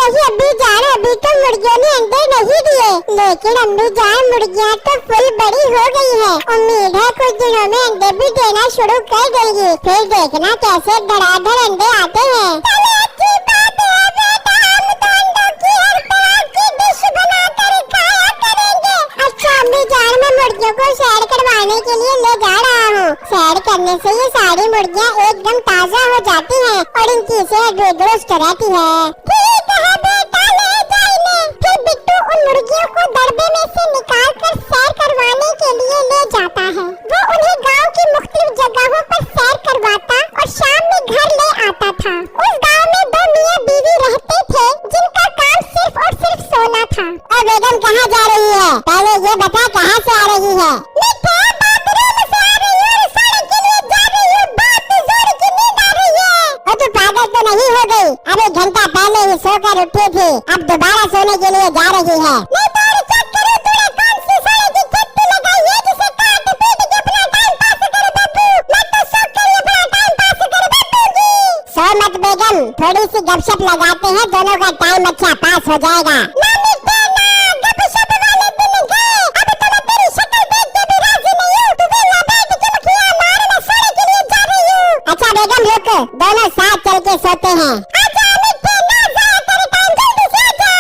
नहीं अम्मी जान, अभी तो मुर्गियों ने अंडे नहीं दिए, लेकिन अम्मी जान मुर्गियाँ तो फुल बड़ी हो गई है। उम्मीद है कुछ दिनों में अंडे भी देना शुरू कर देगी, फिर देखना कैसे धड़ाधड़ अंडे आते हैं। अच्छी बात है बेटा, हम तो अंडों की हर तरह की डिश बनाकर खाया करेंगे। अच्छा अम्मी जान, मैं मुर्गियों को सैर करवाने के लिए ले जा रहा हूँ। सैर करने से ये सारी मुर्गियाँ एकदम ताजा हो जाती हैं और इनकी सेहत भी दुरुस्त रहती है। ठीक है बेटा, ले जाइए। फिर बिट्टू उन मुर्गियों को दड़बे में से निकाल कर सैर करवाने के लिए ले जाता है। वो उन्हें गांव की मुख्तलिफ जगहों पर सैर करवाता और शाम में घर ले आता था। उस गांव में 2 मियाँ बीवी रहते थे जिनका काम सिर्फ और सिर्फ सोना था। और बेगम कहाँ जा रही है? पहले ये बता, कहाँ से आ रही है? बाथरूम से आ रही है, सोने के लिए जा रही हूँ, बहुत जोर की नींद आ रही है। और तू पागल तो नहीं हो गई? अरे घंटा पहले ही सोकर उठी थी, अब दोबारा सोने के लिए जा रही है। नहीं तो और चेक करो, तूने कौन सी सोने की खेती लगाई है जिसे काट पीट के अपना टाइम पास करे बापू? मैं तो सो कर अपना टाइम पास करे बापू जी। सो मत बेगम, थोड़ी सी गपशप लगाते हैं, दोनों का टाइम अच्छा पास हो जाएगा। दोनों साथ चल के सोते हैं। आजा मिट्टी, ना जाया तेरे टाइम, जल्दी से आजा।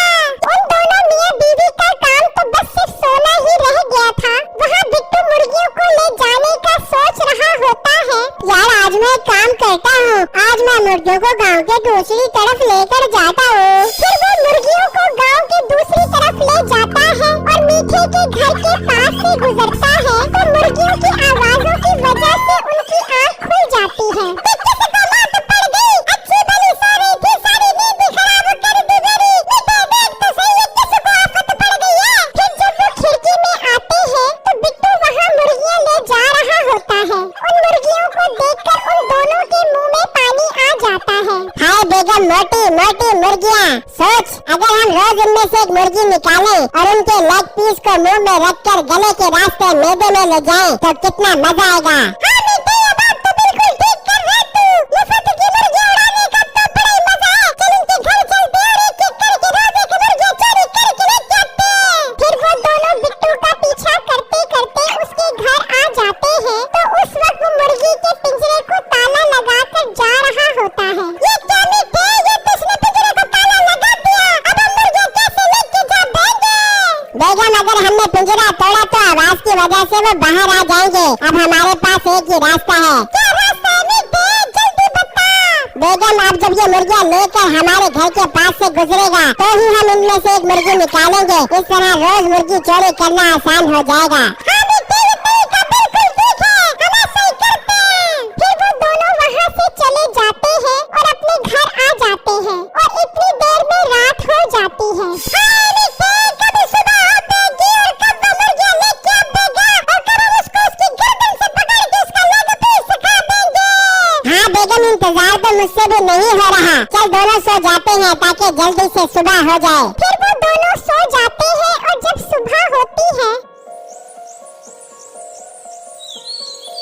उन दोनों मियाँ बीवी का काम तो बस सिर्फ सोना ही रह गया था। वहाँ बिट्टू मुर्गियों को ले जाने का सोच रहा होता है। यार आज मैं एक काम करता हूँ, आज मैं मुर्गियों को गांव के दूसरी तरफ लेकर जाता हूँ। फिर वो मुर्गियों को गांव के दूसरी तरफ ले जाता है और मीठे के घर के पास से गुजरता है तो मुर्गियों की आवाजों की वजह से उनकी आँख खुल जाती है। मोटी मोटी मुर्गियाँ, सोच अगर हम रोज उनमें से एक मुर्गी निकालें और उनके लेग पीस को मुंह में रखकर गले के रास्ते मैदे में ले जाएं, तो कितना मजा आएगा। हाँ बेटे, ये बात तो बिल्कुल ठीक कर रहे तू। ये फट की मुर्गियाँ उड़ाने का तो बड़ा ही मजा है। चल उनके घर चलते और एक एक करके रोज एक मुर्गियाँ चोरी करके लेके आते हैं। फिर वो दोनों बिट्टू का पीछा करते करते उसके घर आ जाते हैं तो उस वक्त वो मुर्गी के पिंजरे को ताला लगाकर जा रहा होता है। बेगम अगर हमने पिंजरा तोड़ा तो आवाज की वजह से वो बाहर आ जाएंगे। अब हमारे पास एक ही रास्ता है। क्या रास्ता है बेटे, जल्दी बता। बेगम अब जब ये मुर्गियाँ लेकर हमारे घर के पास से गुजरेगा तो ही हम इनमें से एक मुर्गी निकालेंगे। इस तरह रोज मुर्गी चोरी करना आसान हो जाएगा। हाँ बेटे, ये तरीका बिल्कुल ठीक है, हम ऐसा ही करते हैं। फिर वो दोनों वहाँ से चले जाते हैं और अपने घर आ जाते हैं और इतनी देर में रात हो जाती है। इंतजार तो मुझसे भी नहीं हो रहा। चल दोनों सो जाते हैं ताकि जल्दी से सुबह हो जाए। फिर वो दोनों सो जाते हैं और जब सुबह होती है,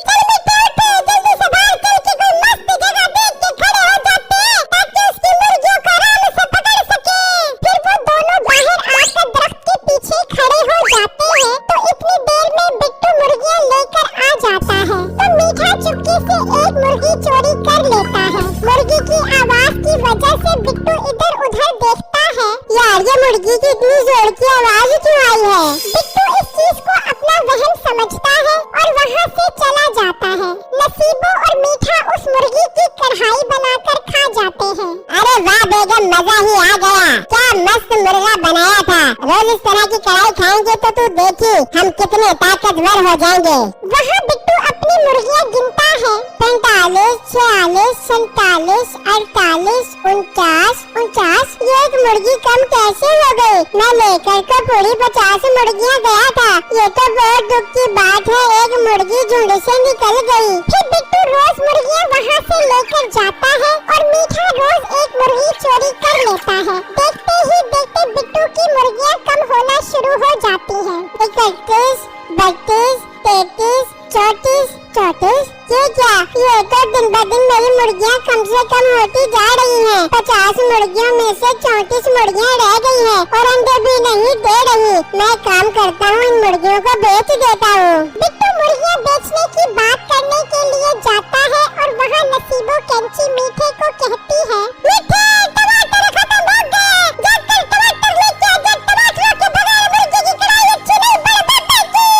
चल बेटे उठो, जल्दी से बाहर चल के कोई मस्त जगह देख के खड़े हो जाते हैं ताकि उसकी मुर्गियों को आराम से पकड़ सके। फिर वो दोनों बाहर आकर दरख्त के पीछे खड़े हो जाते हैं तो इतनी देर में बिट्टू मुर्गियाँ लेकर आ जाता है तो मीठा चुपके से एक मुर्गी चोरी कर लेता है। मुर्गी की आवाज की वजह से बिट्टू इधर उधर देखता है। यार ये मुर्गी की इतनी जोर की आवाज क्यों आई है? बिट्टू इस चीज को अपना वहम समझता है और वहाँ से चला जाता है। नसीबो और मीठा उस मुर्गी की कढ़ाई बनाकर खा जाते हैं। अरे वाह बेगम, मजा ही आ गया। क्या मस्त मुर्गा बनाया था। रोज इस तरह की कढ़ाई खाएंगे तो तू देखी हम कितने ताकतवर हो जाएंगे। वहाँ बिट्टू अपनी मुर्गियाँ गिनता है, 45, 46, 47, 48, 49, 49। ये एक मुर्गी कम कैसे हो गई? मैं लेकर तो पूरी 50 मुर्गियाँ गया था। ये तो बहुत दुख की बात है, एक मुर्गी झुंड से निकल गई। फिर बिट्टू रोज मुर्गियाँ वहाँ से लेकर जाता है और मीठा रोज एक मुर्गी चोरी कर लेता है। देखते ही देखते बिट्टू की मुर्गियाँ कम होना शुरू हो जाती है। 31, 32, 33, 34, 34। ये क्या? ये तो दिन ब दिन मेरी मुर्गियाँ कम से कम होती जा रही हैं। 50 मुर्गियों में से 34 मुर्गियाँ रह गई हैं और अंडे भी नहीं दे रही। मैं काम करता हूँ, इन मुर्गियों को बेच देता हूँ। बिट्टू मुर्गियाँ बेचने की बात करने के लिए जाता है और वहाँ नसीबो कैंची मीठे को कहती है, मीठे टमाटर खत्म हो गए, जाकर टमाटर लेके आ जा, टमाटरों के बगैर मुर्गी की कढ़ाई अच्छी नहीं बड़बड़ेगी।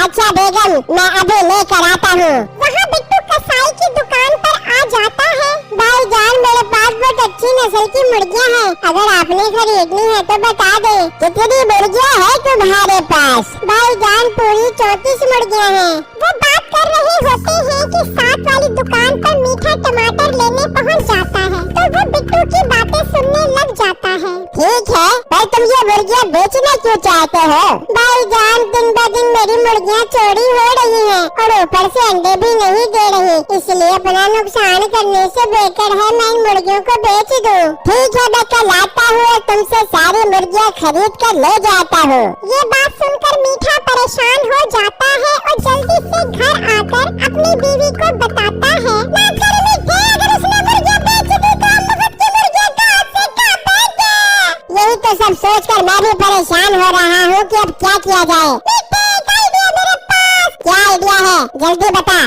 अच्छा बेगम, मैं अभी लेकर आता हूँ। वहाँ बिट्टू कसाई की दुकान पर आ जाता है। भाईजान, मेरे पास बहुत अच्छी नस्ल की मुर्गियाँ हैं, अगर आपने खरीदनी है तो बता दे। कितनी मुर्गियाँ हैं तुम्हारे पास? भाईजान, पूरी 34 मुर्गियाँ हैं। वो बात कर रहे होते हैं कि साथ वाली दुकान पर मीठा टमाटर लेने पहुँच जाता है तो वो बिट्टू की बातें सुनने लग जाता है। ठीक है, पर तुम ये मुर्गियाँ बेचना क्यों चाहते हो? भाईजान, दिन ब दिन मेरी मुर्गियाँ चोरी हो रही हैं और ऊपर से अंडे भी नहीं दे रही, इसलिए अपना नुकसान करने से बेहतर है मैं इन मुर्गियों को बेच दूं। ठीक है, मैं कल आता हूँ और तुमसे सारी मुर्गियाँ खरीद कर ले जाता हूँ। ये बात सुनकर मीठा परेशान हो जाता है और जल्दी से घर आकर अपनी बीवी को बताता है, अगर उसने मुर्गियाँ बेच दी तो हम मुफ्त की मुर्गियाँ कहाँ से कहाँ पाएंगे? यही तो सब सोचकर मैं भी परेशान हो रहा हूँ कि अब क्या किया जाए। क्या आइडिया है, जल्दी बता।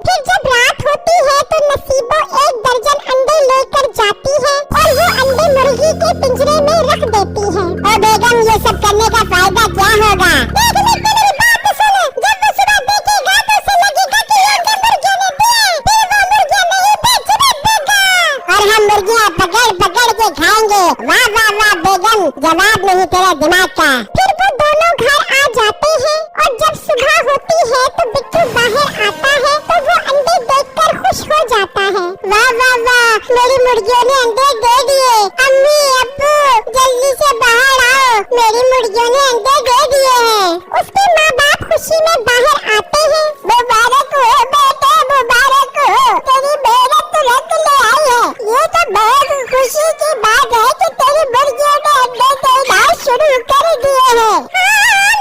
फिर जब रात होती है तो नसीबो 1 दर्जन अंडे लेकर जाती है और वो अंडे मुर्गी के पिंजरे में रख देती है। और बेगम, ये सब करने का फायदा क्या होगा? मेरी बात तो सुनो, जब वो सुबह देखेगा तो उसे लगेगा कि ये अंडे मुर्गियों ने दिए, फिर वो मुर्गियाँ नहीं बेचने देगा और हम मुर्गियाँ पकड़ पकड़ के खाएंगे। वाह वाह वाह बेगम, जवाब नहीं तेरा दिमाग का। फिर वो दोनों घर आ जाते हैं और जब सुबह होती है तो बिट्टू बाहर आता है तो वो अंडे देखकर खुश हो जाता है। वाह वाह वाह, मेरी मुर्गियों ने अंडे दे दिए। अम्मी अब्बू, जल्दी से बाहर आओ, मेरी मुर्गियों ने अंडे दे दिए हैं। उसके माँ बाप खुशी में बाहर आते हैं। मुबारक हो बेटे, मुबारक हो, तेरी मेहनत तो रंग ले आई है। ये तो बहुत खुशी की बात है कि तेरी मुर्गियों ने अंडे देना शुरू कर दिए हैं।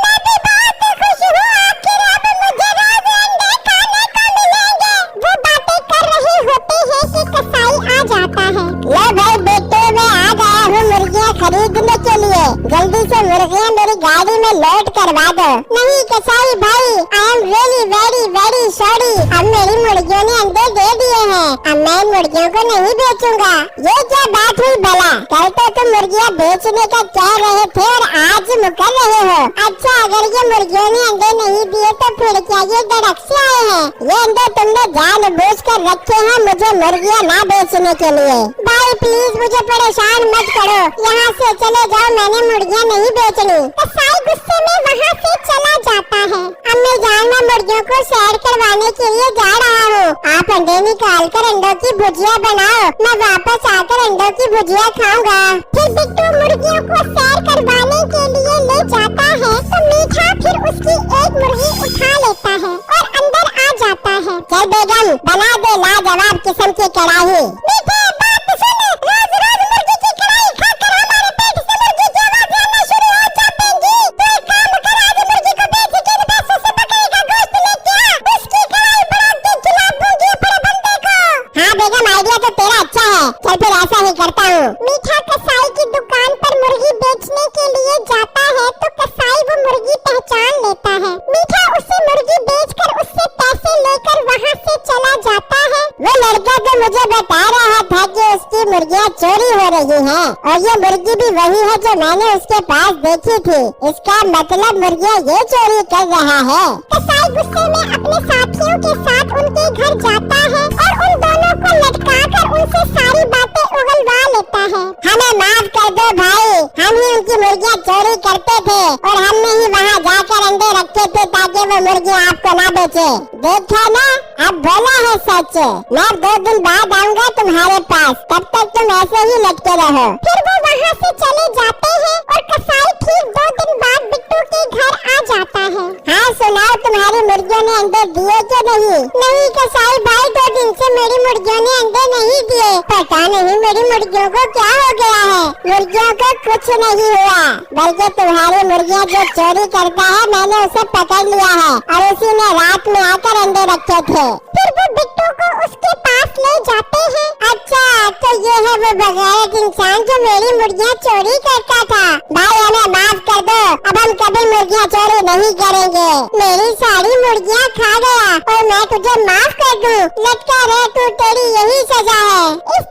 मैं भी बहुत खुश हूँ, आखिर अब मुझे रोज अंडे खाने को मिलेंगे। वो बातें कर रहे होते हैं कि कसाई आ जाता है। ले भाई बेटे, मैं आ गया हूँ मुर्गियाँ खरीदने के लिए, जल्दी से मुर्गियाँ मेरी गाड़ी में लोड करवा दो। नहीं कसाई भाई, I am really very very sorry, अब मेरी मुर्गियों ने अंडे दे दिए हैं, अब मैं इन मुर्गियों को नहीं बेचूंगा। ये क्या बात हुई भला? कल तो तुम मुर्गियाँ बेचने का कह रहे थे और आज मुकर रहे हो। अच्छा, अगर ये मुर्गियों ने अंडे नहीं दिए तो फिर क्या ये डरक से आए हैं? ये अंडे तुमने जानबूझकर रखे हैं मुझे मुर्गियाँ ना बेचने के लिए। भाई प्लीज मुझे परेशान मत करो, यहाँ से चले जाओ, मैंने मुर्गियाँ नहीं बेचनी। कसाई गुस्से में वहाँ से चला जाता है। अम्मी जान, मैं मुर्गियों को सैर करवाने के लिए जा रहा हूँ, आप अंडे निकाल कर अंडों की भुजिया बनाओ, मैं वापस आकर अंडों की भुजिया खाऊंगा। फिर बिट्टू मुर्गियों को सैर करवाने के लिए ले जाता है तो मीठा फिर उसकी एक मुर्गी उठा लेता है और अंदर आ जाता है। चल बेगम, बना दे लाजवाब किस्म की कढ़ाई। मीठे बात सुन, रोज रोज मुर्गी की कढ़ाई खाकर हमारे पेट से मुर्गी की आवाज़ आना शुरू हो जाएगी। तो एक काम कर, आज मुर्गी को बेच के इन पैसों से बकरी का गोश्त लेके आ, उसकी कढ़ाई बना के खिला दूंगी अपने बंदे को। हाँ बेगम, आइडिया तो तेरा अच्छा है, चल फिर ऐसा ही करता हूँ। मीठा कसाई की दुकान पर मुर्गी बेचने के लिए जाता है तो कसाई वो मुर्गी पहचान लेता है। मीठा उसे मुर्गी बेचकर उससे पैसे लेकर वहाँ से चला जाता है। वो लड़का तो मुझे बता रहा था कि उसकी मुर्गियाँ चोरी हो रही हैं और ये मुर्गी भी वही है जो मैंने उसके पास देखी थी, इसका मतलब मुर्गियाँ ये चोरी कर रहा है। कसाई गुस्से में अपने साथियों के साथ उनके घर जाता है और उन दोनों को लटका कर उनसे सारी बातें उगलवा लेता है। हमें माफ कर दो भाई, हम ही उनकी मुर्गियाँ चोरी करते थे और हमने ही वहाँ जाकर अंडे रखे थे ताकि वो मुर्गियाँ आपको ना बेचे। देखा ना, अब बोला है सच। मैं 2 दिन बाद आऊँगा तुम्हारे पास, तब तक तुम ऐसे ही लटके रहो। फिर वो वहाँ से चले जाते हैं और कसाई ठीक 2 दिन बाद बिट्टू के घर आ जाता है। हाँ सुनाओ, तुम्हारी मुर्गियों ने अंडे दिए कि नहीं? नहीं कसाई भाई, 2 दिन से मेरी मुर्गियों ने अंडे नहीं दिए। पता नहीं मेरी मुर्गियों को क्या हो गया है। मुर्गियों को कुछ नहीं हुआ, बल्कि तुम्हारी मुर्गियाँ जो चोरी करता है मैंने उसे पकड़ लिया है और उसी ने रात में आकर अंडे रखे थे। फिर वो बिट्टू को उसके पास ले जाते हैं। अच्छा, तो ये है वो बगैरत इंसान जो मेरी मुर्गियाँ चोरी करता था। भाई हमें माफ कर दो, अब हम कभी मुर्गियाँ चोरी नहीं करेंगे। मेरी सारी मुर्गियाँ खा गया और मैं तुझे माफ कर दूं। लटका रहे तू, तेरी यही सजा है। इस